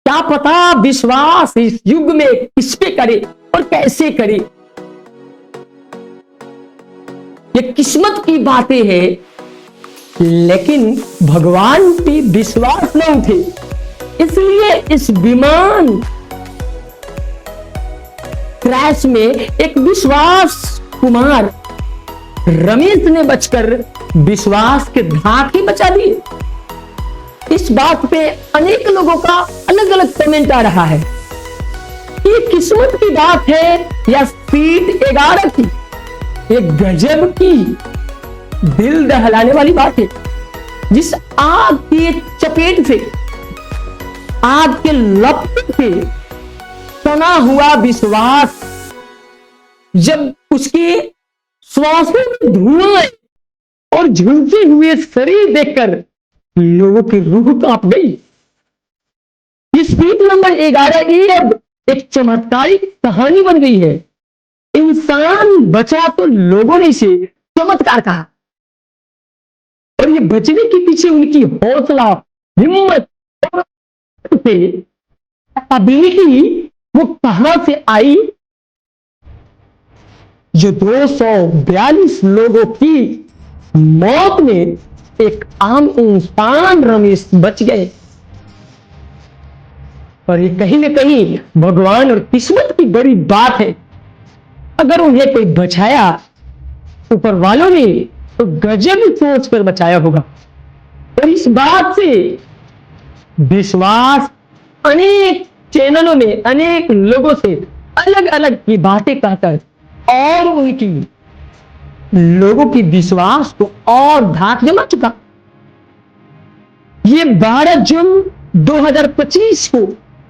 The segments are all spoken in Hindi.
क्या पता विश्वास इस युग में किस पे करे और कैसे करे। ये किस्मत की बातें हैं, लेकिन भगवान पे विश्वास नहीं थे, इसलिए इस विमान क्रैश में एक विश्वास कुमार रमेश ने बचकर विश्वास के धागे बचा दिए। इस बात पे अनेक लोगों का अलग अलग कमेंट आ रहा है। ये किस्मत की बात है या सीट 11 की? ये गजब की दिल दहलाने वाली बात है। जिस आग की चपेट से, आग के लपट से तना हुआ विश्वास, जब उसके श्वासों में धुआं और झुलसे हुए शरीर देखकर लोगों की रूह कांप गई। इस सीट नंबर 11 ये अब एक चमत्कारिक कहानी बन गई है। इंसान बचा तो लोगों ने इसे चमत्कार कहा, और ये बचने के पीछे उनकी हौसला, हिम्मत से एबिलिटी वो कहां से आई, जो 242 लोगों की मौत में एक आम इंसान रमेश बच गए। और ये कहीं ना कहीं भगवान और किस्मत की बड़ी बात है। अगर उन्हें कोई बचाया ऊपर वालों ने, तो गजब सोच कर बचाया होगा। और इस बात से विश्वास अनेक चैनलों में अनेक लोगों से अलग अलग की बातें कहकर और उनकी लोगों की विश्वास को और धाक जमा चुका। ये 12 जून 2025 को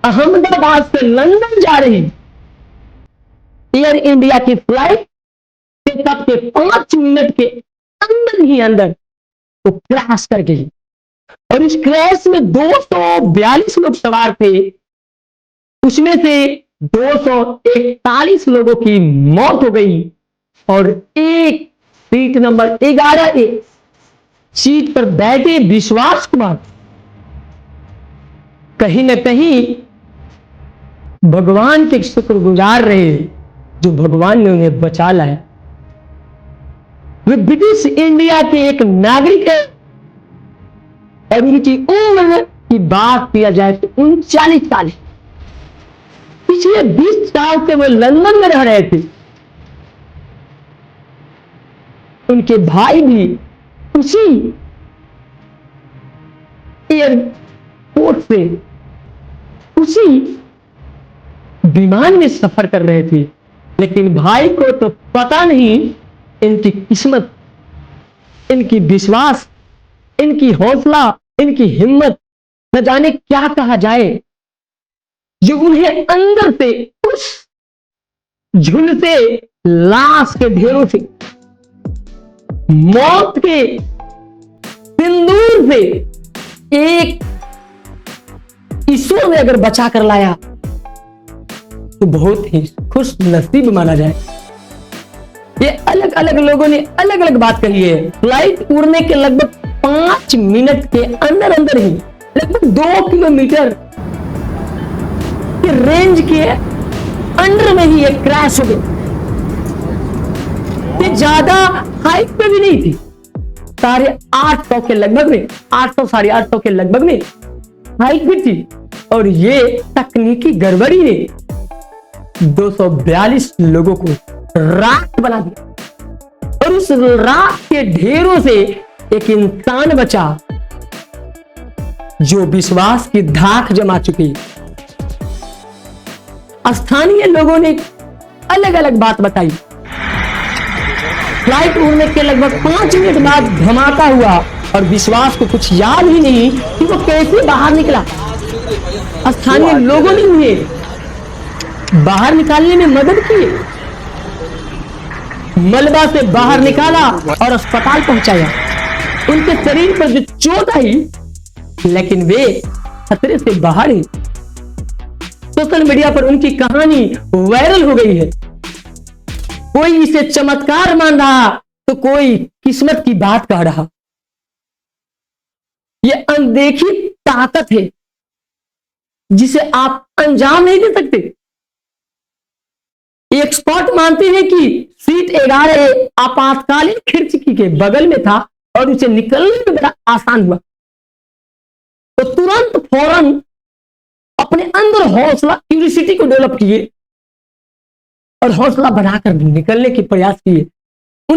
अहमदाबाद से लंदन जा रही एयर इंडिया की फ्लाइट पिकअप के 5 मिनट के अंदर ही अंदर वो क्रैश कर गई। और इस क्रैश में 242 लोग सवार थे, उसमें से 241 लोगों की मौत हो गई। और एक सीट नंबर 11 सीट पर बैठे विश्वास कुमार कहीं न कहीं भगवान के शुक्रगुजार रहे, जो भगवान ने उन्हें बचा लाया। वे ब्रिटिश इंडिया के एक नागरिक है, और उनकी उम्र की बात किया जाए तो 39 साल। पिछले 20 साल से वे लंदन में रह रहे थे। उनके भाई भी उसी एयरपोर्ट से उसी विमान में सफर कर रहे थे, लेकिन भाई को तो पता नहीं इनकी किस्मत, इनकी विश्वास, इनकी हौसला, इनकी हिम्मत, न जाने क्या कहा जाए, जो उन्हें अंदर से उस झुलसे लाश के ढेरों से, मौत के सिंदूर से एक ईश्वर ने अगर बचा कर लाया तो बहुत ही खुश नसीब माना जाए। ये अलग अलग लोगों ने अलग अलग बात कही है। फ्लाइट उड़ने के लगभग 5 मिनट के अंदर अंदर ही लगभग 2 किलोमीटर के रेंज के अंडर में ही एक क्रैश हो गई। ये ज्यादा हाइट पे भी नहीं थी, 850 के लगभग में, 800 850 के लगभग में हाइट भी थी। और ये तकनीकी गड़बड़ी ने 242 लोगों को राख बना दिया। और उस राख के ढेरों से एक इंसान बचा, जो विश्वास की धाक जमा चुकी। स्थानीय लोगों ने अलग अलग बात बताई। फ्लाइट उड़ने के लगभग 5 मिनट बाद धमाका हुआ, और विश्वास को कुछ याद ही नहीं कि वो कैसे बाहर निकला। स्थानीय लोगों ने उन्हें बाहर निकालने में मदद की, मलबा से बाहर निकाला और अस्पताल पहुंचाया। उनके शरीर पर जो चोट आई, लेकिन वे खतरे से बाहर ही। सोशल मीडिया पर उनकी कहानी वायरल हो गई है। कोई इसे चमत्कार मान रहा, तो कोई किस्मत की बात कह रहा। यह अनदेखी ताकत है जिसे आप अंजाम नहीं दे सकते। एक्सपर्ट मानते हैं कि सीट 11 आपातकालीन खिड़की के बगल में था और उसे निकलने में बड़ा आसान हुआ। तो तुरंत फौरन अपने अंदर हौसला, क्यूरियोसिटी को डेवलप किए और हौसला बढ़ाकर निकलने के प्रयास किए।